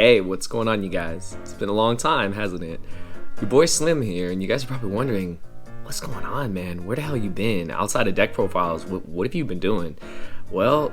Hey, what's going on, you guys? It's been a long time, hasn't it? Your boy Slim here, and you guys are probably wondering, what's going on, man? Where the hell you been? Outside of deck profiles, what have you been doing? Well,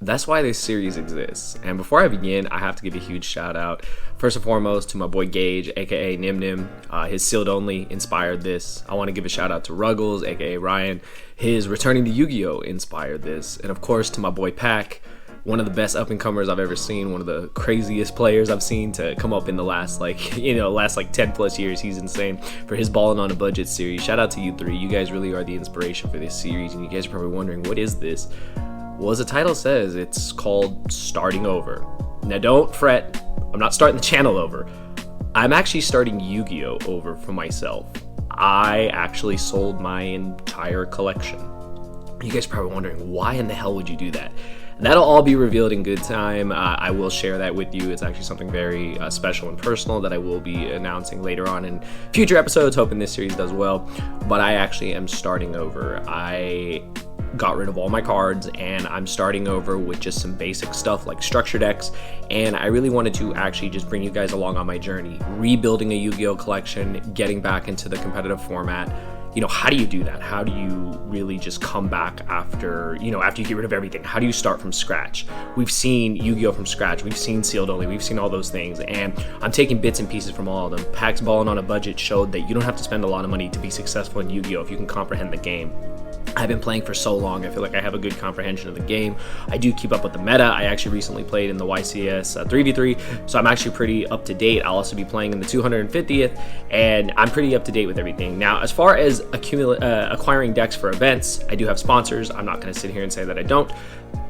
that's why this series exists. And before I begin, I have to give a huge shout out, first and foremost, to my boy Gage, aka Nim. His sealed only inspired this. I want to give a shout out to Ruggles, aka Ryan. His returning to Yu-Gi-Oh inspired this. And of course, to my boy Pack, one of the best up-and-comers I've ever seen, one of the craziest players I've seen to come up in the last 10 plus years. He's insane. For his Ballin' on a Budget series, shout out to you three. You guys really are the inspiration for this series, and you guys are probably wondering, what is this? Well, as the title says, it's called Starting Over. Now don't fret, I'm not starting the channel over. I'm actually starting Yu-Gi-Oh over for myself. I actually sold my entire collection. You guys are probably wondering, why in the hell would you do that? That'll all be revealed in good time. I will share that with you. It's actually something very special and personal that I will be announcing later on in future episodes, hoping this series does well. But I actually am starting over. I got rid of all my cards and I'm starting over with just some basic stuff like structure decks, and I really wanted to actually just bring you guys along on my journey, rebuilding a Yu-Gi-Oh collection, getting back into the competitive format. How do you do that? How do you really just come back after you get rid of everything? How do you start from scratch? We've seen Yu-Gi-Oh from scratch, we've seen sealed only, we've seen all those things, and I'm taking bits and pieces from all of them. Pack's Ballin' on a Budget showed that you don't have to spend a lot of money to be successful in Yu-Gi-Oh if you can comprehend the game. I've been playing for so long, I feel like I have a good comprehension of the game. I do keep up with the meta. I actually recently played in the YCS 3v3, so I'm actually pretty up to date. I'll also be playing in the 250th, and I'm pretty up to date with everything. Now, as far as acquiring decks for events, I do have sponsors. I'm not going to sit here and say that I don't.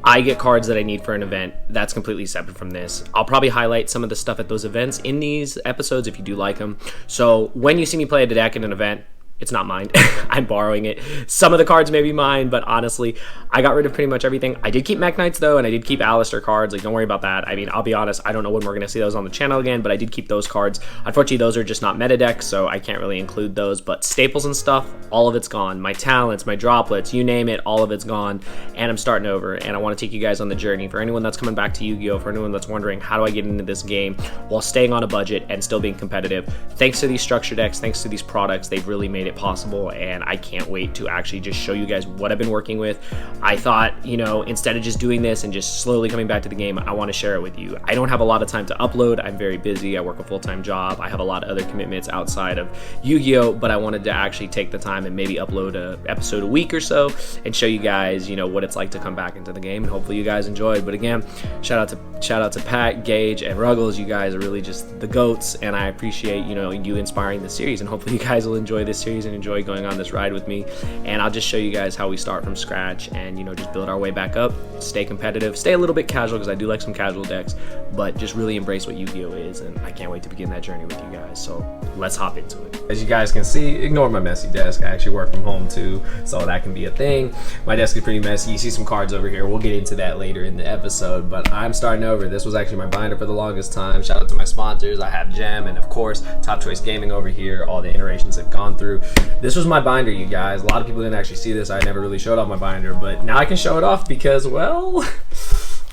I get cards that I need for an event. That's completely separate from this. I'll probably highlight some of the stuff at those events in these episodes if you do like them. So when you see me play a deck at an event, it's not mine. I'm borrowing it. Some of the cards may be mine, but honestly, I got rid of pretty much everything. I did keep Mech Knights though, and I did keep Alistair cards. Like, don't worry about that. I mean, I'll be honest, I don't know when we're going to see those on the channel again, but I did keep those cards. Unfortunately, those are just not meta decks, so I can't really include those, but staples and stuff, all of it's gone. My talents, my droplets, you name it, all of it's gone, and I'm starting over, and I want to take you guys on the journey. For anyone that's coming back to Yu-Gi-Oh, for anyone that's wondering, how do I get into this game while staying on a budget and still being competitive? Thanks to these structure decks, thanks to these products, they've really made it possible, and I can't wait to actually just show you guys what I've been working with. I thought, instead of just doing this and just slowly coming back to the game, I want to share it with you. I don't have a lot of time to upload. I'm very busy. I work a full-time job. I have a lot of other commitments outside of Yu-Gi-Oh, but I wanted to actually take the time and maybe upload an episode a week or so and show you guys, what it's like to come back into the game, and hopefully you guys enjoyed. But again, shout out to Pat, Gage, and Ruggles. You guys are really just the goats, and I appreciate, you inspiring the series, and hopefully you guys will enjoy this series and enjoy going on this ride with me. And I'll just show you guys how we start from scratch and just build our way back up, stay competitive, stay a little bit casual, because I do like some casual decks, but just really embrace what Yu-Gi-Oh is, and I can't wait to begin that journey with you guys. So let's hop into it. As you guys can see, ignore my messy desk. I actually work from home too, so that can be a thing. My desk is pretty messy. You see some cards over here. We'll get into that later in the episode, but I'm starting over. This was actually my binder for the longest time. Shout out to my sponsors. I have Gem, and of course Top Choice Gaming over here. All the iterations have gone through. This was my binder, you guys. A lot of people didn't actually see this. I never really showed off my binder, but now I can show it off because, well,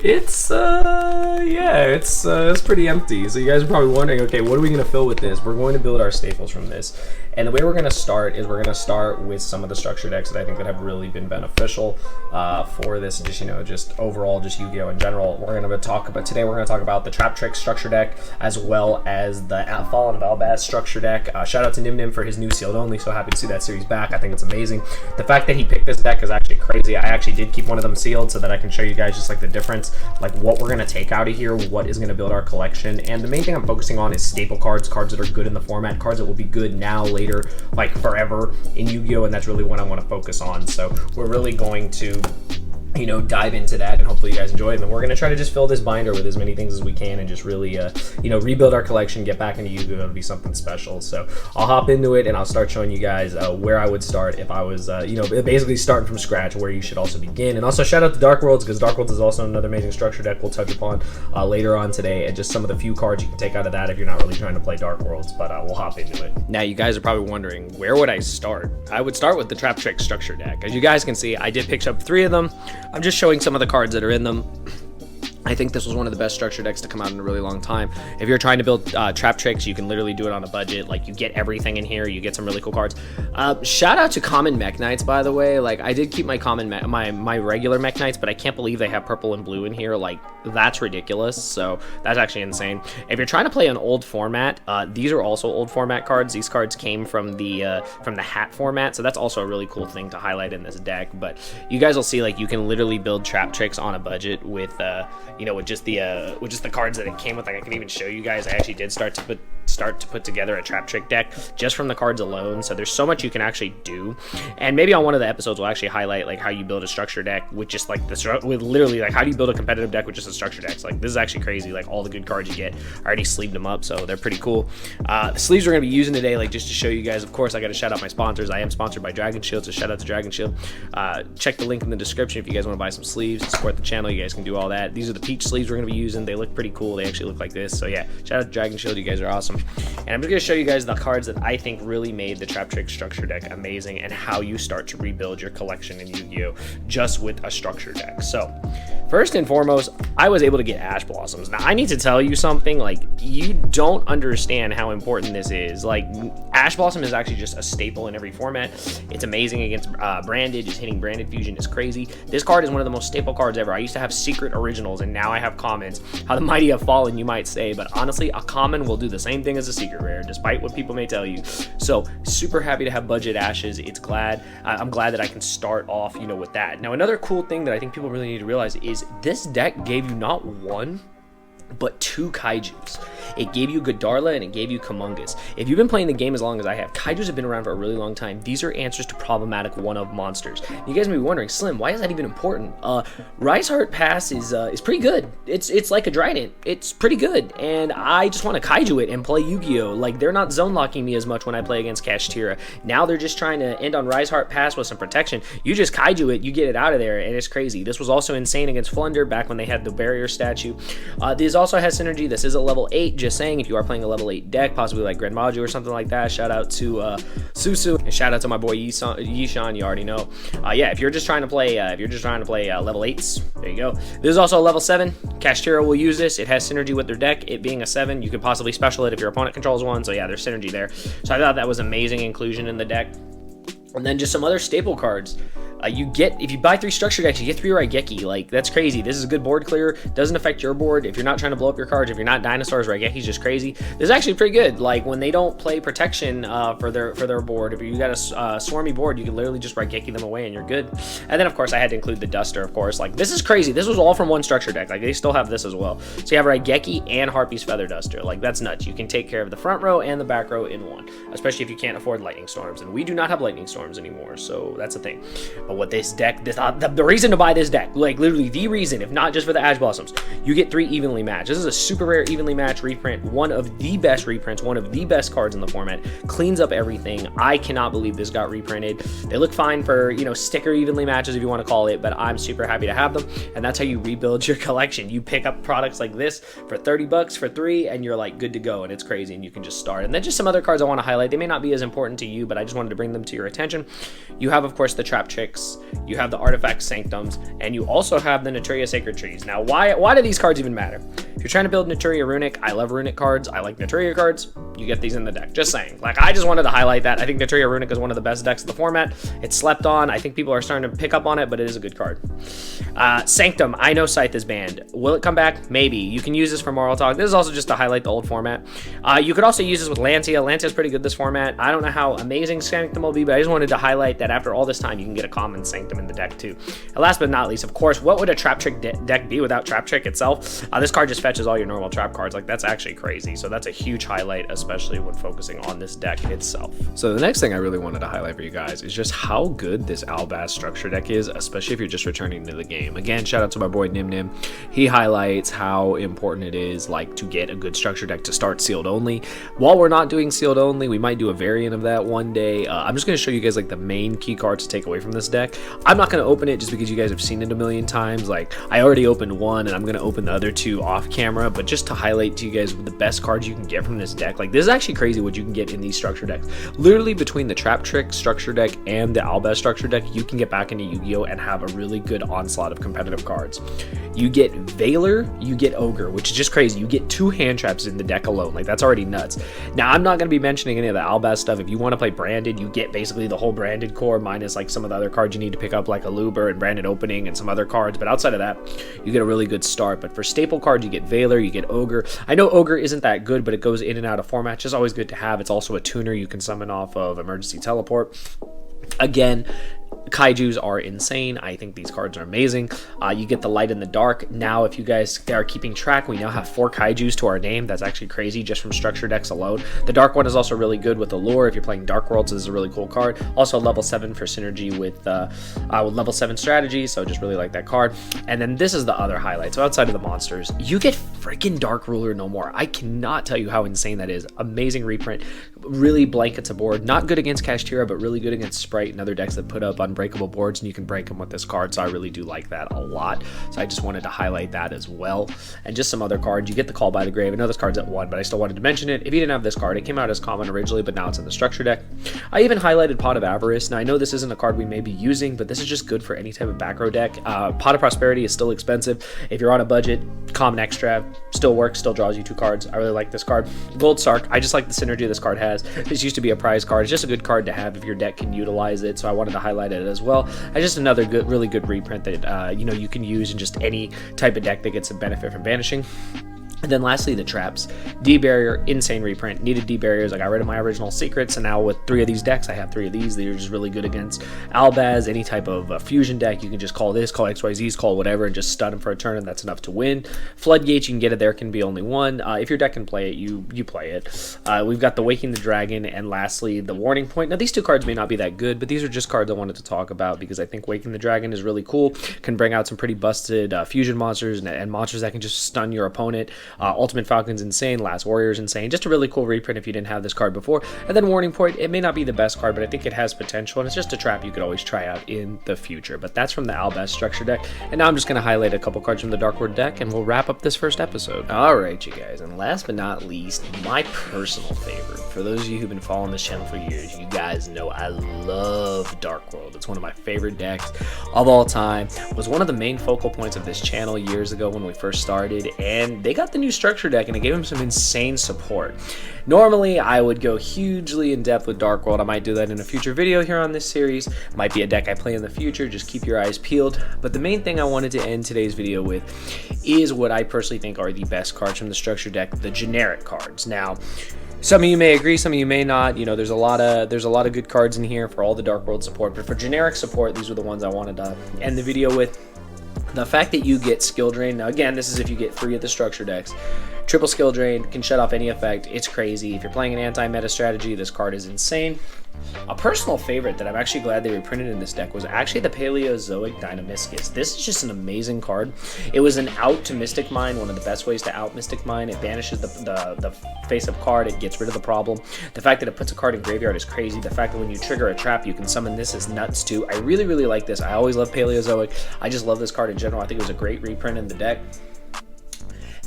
it's pretty empty. So you guys are probably wondering, okay, what are we going to fill with this? We're going to build our staples from this. And the way we're going to start is we're going to start with some of the structure decks that I think that have really been beneficial for this, just overall, just Yu-Gi-Oh in general. We're going to talk about the Trap Trick structure deck, as well as the Fallen Valbaz structure deck. Shout out to Nim for his new sealed only. So happy to see that series back. I think it's amazing. The fact that he picked this deck is actually crazy. I actually did keep one of them sealed so that I can show you guys just like the difference, like what we're going to take out of here, what is going to build our collection. And the main thing I'm focusing on is staple cards, cards that are good in the format, cards that will be good now, later, like forever in Yu-Gi-Oh, and that's really what I want to focus on. So we're really going to dive into that, and hopefully you guys enjoy it. And we're going to try to just fill this binder with as many things as we can and just really rebuild our collection, get back into Yu-Gi-Oh. It'll be something special. So I'll hop into it and I'll start showing you guys where I would start if I was basically starting from scratch, where you should also begin. And also shout out to Dark Worlds, because Dark Worlds is also another amazing structure deck we'll touch upon later on today, and just some of the few cards you can take out of that if you're not really trying to play Dark Worlds. But we'll hop into it. Now you guys are probably wondering, where would I start? I would start with the Trap Trick structure deck. As you guys can see, I did pick up 3 of them. I'm just showing some of the cards that are in them. I think this was one of the best structure decks to come out in a really long time. If you're trying to build trap tricks, you can literally do it on a budget. Like, you get everything in here. You get some really cool cards. Shout out to common Mech Knights, by the way. Like, I did keep my my regular Mech Knights, but I can't believe they have purple and blue in here. Like, that's ridiculous. So that's actually insane. If you're trying to play an old format, these are also old format cards. These cards came from the hat format, so that's also a really cool thing to highlight in this deck. But you guys will see, like, you can literally build trap tricks on a budget with with just the cards that it came with. Like, I can even show you guys. I actually did start to put together a trap trick deck just from the cards alone. So there's so much you can actually do, and maybe on one of the episodes we'll actually highlight like how you build a structure deck with just like with literally like how do you build a competitive deck with just a structure decks. Like, this is actually crazy. Like, all the good cards you get, I already sleeved them up, so they're pretty cool. The sleeves we're gonna be using today, like, just to show you guys. Of course, I got to shout out my sponsors. I am sponsored by Dragonshield, so shout out to Dragonshield. Check the link in the description if you guys want to buy some sleeves to support the channel. You guys can do all that. These are the peach sleeves we're gonna be using. They look pretty cool. They actually look like this. So yeah, shout out to Dragonshield. You guys are awesome. And I'm just gonna show you guys the cards that I think really made the trap trick structure deck amazing, and how you start to rebuild your collection in Yu-Gi-Oh just with a structure deck. So first and foremost, I was able to get Ash Blossoms. Now, I need to tell you something. Like, you don't understand how important this is. Like, Ash Blossom is actually just a staple in every format. It's amazing against branded. Just hitting branded fusion is crazy. This card is one of the most staple cards ever. I used to have secret originals, and now I have commons. How the mighty have fallen, you might say, but honestly, a common will do the same thing as a secret rare, despite what people may tell you. So super happy to have budget Ashes. I'm glad that I can start off, with that. Now, another cool thing that I think people really need to realize is this deck gave you not one, but 2 Kaijus. It gave you Godarla and it gave you Kamungus. If you've been playing the game as long as I have, Kaijus have been around for a really long time. These are answers to problematic one-of monsters. You guys may be wondering, Slim, why is that even important? Rise Heart Pass is pretty good. It's like a Trident. It's pretty good, and I just want to Kaiju it and play Yu-Gi-Oh! Like, they're not zone locking me as much when I play against Kashtira. Now they're just trying to end on Rise Heart Pass with some protection. You just Kaiju it, you get it out of there, and it's crazy. This was also insane against Flunder back when they had the barrier statue. This also has synergy. This is a level 8, just saying. If you are playing a level 8 deck, possibly like Grand Maju or something like that, shout out to Susu, and shout out to my boy Yishan. You already know. Yeah, if you're just trying to play level 8s, there you go. This is also a level 7. Kashtira will use this. It has synergy with their deck. It being a 7, you could possibly special it if your opponent controls 1. So yeah, there's synergy there. So I thought that was amazing inclusion in the deck. And then just some other staple cards. If you buy 3 structure decks, you get 3 Raigeki. Like, that's crazy. This is a good board clear. Doesn't affect your board. If you're not trying to blow up your cards, if you're not dinosaurs, Raigeki's just crazy. This is actually pretty good. Like, when they don't play protection for their board, if you got a swarmy board, you can literally just Raigeki them away and you're good. And then, of course, I had to include the Duster, of course. Like, this is crazy. This was all from one structure deck. Like, they still have this as well. So you have Raigeki and Harpy's Feather Duster. Like, that's nuts. You can take care of the front row and the back row in one, especially if you can't afford Lightning Storms. And we do not have Lightning Storms anymore, so that's a thing. But what this deck, the reason to buy this deck, like literally the reason, if not just for the Ash Blossoms, you get 3 evenly matched. This is a super rare evenly matched reprint, one of the best reprints, one of the best cards in the format. Cleans up everything. I cannot believe this got reprinted. They look fine for, sticker evenly matches if you want to call it, but I'm super happy to have them, and that's how you rebuild your collection. You pick up products like this for 30 bucks for 3, and you're like good to go, and it's crazy, and you can just start. And then just some other cards I want to highlight. They may not be as important to you, but I just wanted to bring them to your attention. You have, of course, the Trap Tricks. You have the Artifact Sanctums, and you also have the Naturia Sacred Trees. Now, why do these cards even matter? If you're trying to build Naturia Runic, I love Runic cards. I like Naturia cards. You get these in the deck. Just saying. Like, I just wanted to highlight that. I think Naturia Runic is one of the best decks of the format. It's slept on. I think people are starting to pick up on it, but it is a good card. Sanctum. I know Scythe is banned. Will it come back? Maybe. You can use this for Moral Talk. This is also just to highlight the old format. You could also use this with Lancia. Lancia's pretty good this format. I don't know how amazing Sanctum will be, but I just wanted to highlight that after all this time, you can get a common Sanctum in the deck too. And last but not least, of course, what would a Trap Trick deck be without Trap Trick itself? This card just fetches all your normal trap cards. Like, that's actually crazy. So that's a huge highlight, especially when focusing on this deck itself. So the next thing I really wanted to highlight for you guys is just how good this Albaz structure deck is, especially if you're just returning to the game. Again, shout out to my boy Nim Nim. He highlights how important it is, like, to get a good structure deck to start sealed only. While we're not doing sealed only, we might do a variant of that one day. I'm just going to show you guys like the main key cards to take away from this deck. deck. I'm not going to open it just because you guys have seen it a million times. Like, I already opened one and I'm going to open the other two off camera, but just to highlight to you guys the best cards you can get from this deck. Like, this is actually crazy what you can get in these structure decks. Literally between the Trap Trick structure deck and the Albaz structure deck, you can get back into Yu-Gi-Oh and have a really good onslaught of competitive cards. You get Veiler, you get Ogre, which is just crazy. You get 2 hand traps in the deck alone. Like, that's already nuts. Now, I'm not going to be mentioning any of the Albaz stuff. If you want to play Branded, you get basically the whole Branded core minus like some of the other cards you need to pick up, like a Luber and Branded Opening and some other cards. But outside of that, you get a really good start. But for staple cards, you get Veiler, you get Ogre. I know Ogre isn't that good, but it goes in and out of format. Just always good to have. It's also a tuner you can summon off of Emergency Teleport. Again, Kaijus are insane. I think these cards are amazing. You get the Light in the Dark. Now, if you guys are keeping track, we now have 4 Kaijus to our name. That's actually crazy just from structure decks alone. The Dark one is also really good with Allure. If you're playing Dark Worlds, this is a really cool card. Also level 7 for synergy with level 7 strategy, so just really like that card. And then this is the other highlight. So outside of the monsters, you get freaking Dark Ruler no more. I cannot tell you how insane that is. Amazing reprint. Really blankets a board. Not good against Kashtira, but really good against Sprite and other decks that put up unbreakable boards, and you can break them with this card, so I really do like that a lot. So I just wanted to highlight that as well. And just some other cards. You get the Call by the Grave. I know this card's at 1, but I still wanted to mention it. If you didn't have this card, it came out as common originally, but now it's in the structure deck. I even highlighted Pot of Avarice. Now, I know this isn't a card we may be using, but this is just good for any type of back row deck. Pot of Prosperity is still expensive. If you're on a budget, Common Extra still works, still draws you 2 cards. I really like this card. Gold Sark, I just like the synergy this card has. This used to be a prize card. It's just a good card to have if your deck can utilize it, so I wanted to highlight it as well. Just another good, really good reprint that you can use in just any type of deck that gets a benefit from banishing. And then lastly, the traps. D-Barrier, insane reprint. Needed D-Barriers. I got rid of my original secrets, and now with 3 of these decks, I have 3 of these. They're just really good against Albaz, any type of fusion deck. You can just call this, call XYZs, call whatever, and just stun them for a turn, and that's enough to win. Floodgates, you can get it. There can be only 1. If your deck can play it, you play it. We've got the Waking the Dragon, and lastly, the Warning Point. Now, these 2 cards may not be that good, but these are just cards I wanted to talk about because I think Waking the Dragon is really cool. Can bring out some pretty busted fusion monsters and monsters that can just stun your opponent. Ultimate Falcon's insane, Last Warrior's insane. Just a really cool reprint if you didn't have this card before. And then Warning Point, it may not be the best card, but I think it has potential, and it's just a trap you could always try out in the future. But that's from the Albaz structure deck. And now I'm just going to highlight a couple cards from the Dark World deck, and we'll wrap up this first episode. Alright, you guys, and last but not least, my personal favorite. For those of you who've been following this channel for years, you guys know I love Dark World. It's one of my favorite decks of all time. It was one of the main focal points of this channel years ago when we first started, and they got the new structure deck and it gave him some insane support. Normally I would go hugely in depth with Dark World. I might do that in a future video here on this series. Might be a deck I play in the future, just keep your eyes peeled. But the main thing I wanted to end today's video with is what I personally think are the best cards from the structure deck, the generic cards. Now, some of you may agree, some of you may not. You know, there's a lot of good cards in here for all the Dark World support, but for generic support, these were the ones I wanted to end the video with. The fact that you get Skill Drain, now again, this is if you get 3 of the structure decks. Triple Skill Drain can shut off any effect. It's crazy. If you're playing an anti-meta strategy, this card is insane. A personal favorite that I'm actually glad they reprinted in this deck was actually the Paleozoic Dynamiscus. This is just an amazing card. It was an out to Mystic Mine, one of the best ways to out Mystic Mine. It banishes the face-up card. It gets rid of the problem. The fact that it puts a card in graveyard is crazy. The fact that when you trigger a trap, you can summon this is nuts too. I really, really like this. I always love Paleozoic. I just love this card in general. I think it was a great reprint in the deck.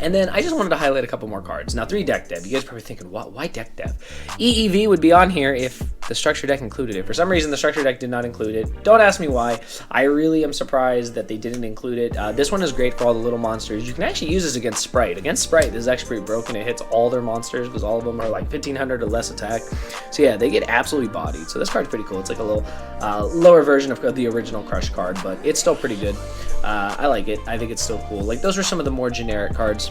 And then I just wanted to highlight a couple more cards. Now, 3 deck dev. You guys are probably thinking, why deck dev? EEV would be on here if the structure deck included it. For some reason, the structure deck did not include it. Don't ask me why. I really am surprised that they didn't include it. This one is great for all the little monsters. You can actually use this against Sprite. Against Sprite, this is actually pretty broken. It hits all their monsters because all of them are like 1500 or less attack. So yeah, they get absolutely bodied. So this card's pretty cool. It's like a little lower version of the original Crush card, but it's still pretty good. I like it. I think it's still cool. Like, those are some of the more generic cards.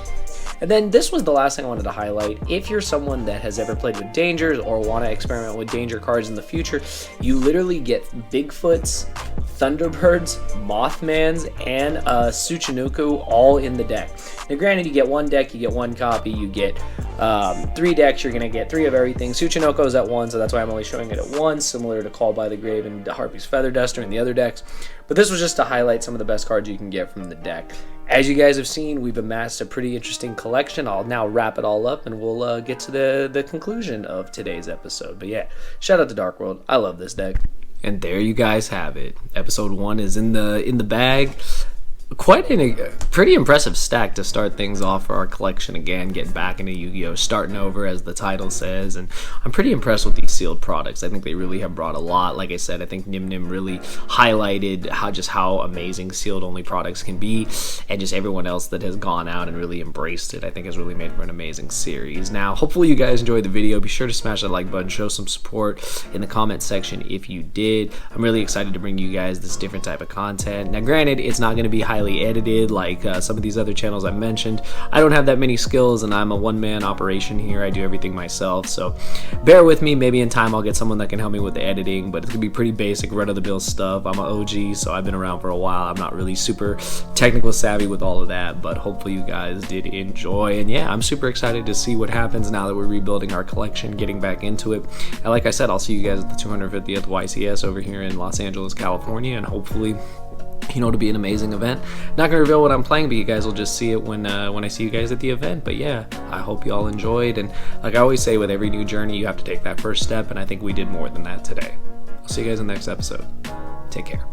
And then this was the last thing I wanted to highlight. If you're someone that has ever played with Dangers or want to experiment with Danger cards in the future, you literally get Bigfoots, Thunderbirds, Mothmans, and Tsuchinoku all in the deck. Now granted, you get 1 deck, you get 1 copy, you get 3 decks, you're going to get 3 of everything. Tsuchinoko's at 1, so that's why I'm only showing it at 1, similar to Call by the Grave and Harpy's Feather Duster in the other decks. But this was just to highlight some of the best cards you can get from the deck. As you guys have seen, we've amassed a pretty interesting collection. I'll now wrap it all up and we'll get to the conclusion of today's episode. But yeah, shout out to Dark World. I love this deck. And there you guys have it. Episode 1 is in the bag. Quite a pretty impressive stack to start things off for our collection again, getting back into Yu-Gi-Oh, starting over as the title says, and I'm pretty impressed with these sealed products. I think they really have brought a lot. Like I said, I think Nim Nim really highlighted how amazing sealed only products can be, and just everyone else that has gone out and really embraced it, I think has really made for an amazing series. Now, hopefully you guys enjoyed the video. Be sure to smash that like button, show some support in the comment section if you did. I'm really excited to bring you guys this different type of content. Now, granted, it's not going to be highly edited like some of these other channels I mentioned. I don't have that many skills, and I'm a one-man operation here. I do everything myself, so bear with me. Maybe in time I'll get someone that can help me with the editing, but it's gonna be pretty basic, run-of-the-mill stuff. I'm an OG, so I've been around for a while. I'm not really super technical savvy with all of that, but hopefully you guys did enjoy. And yeah, I'm super excited to see what happens now that we're rebuilding our collection, getting back into it. And like I said, I'll see you guys at the 250th YCS over here in Los Angeles, California, and hopefully, you know, it'll be an amazing event. Not gonna reveal what I'm playing, but you guys will just see it when I see you guys at the event. But yeah, I hope you all enjoyed, and like I always say, with every new journey you have to take that first step, and I think we did more than that today. I'll see you guys in the next episode. Take care.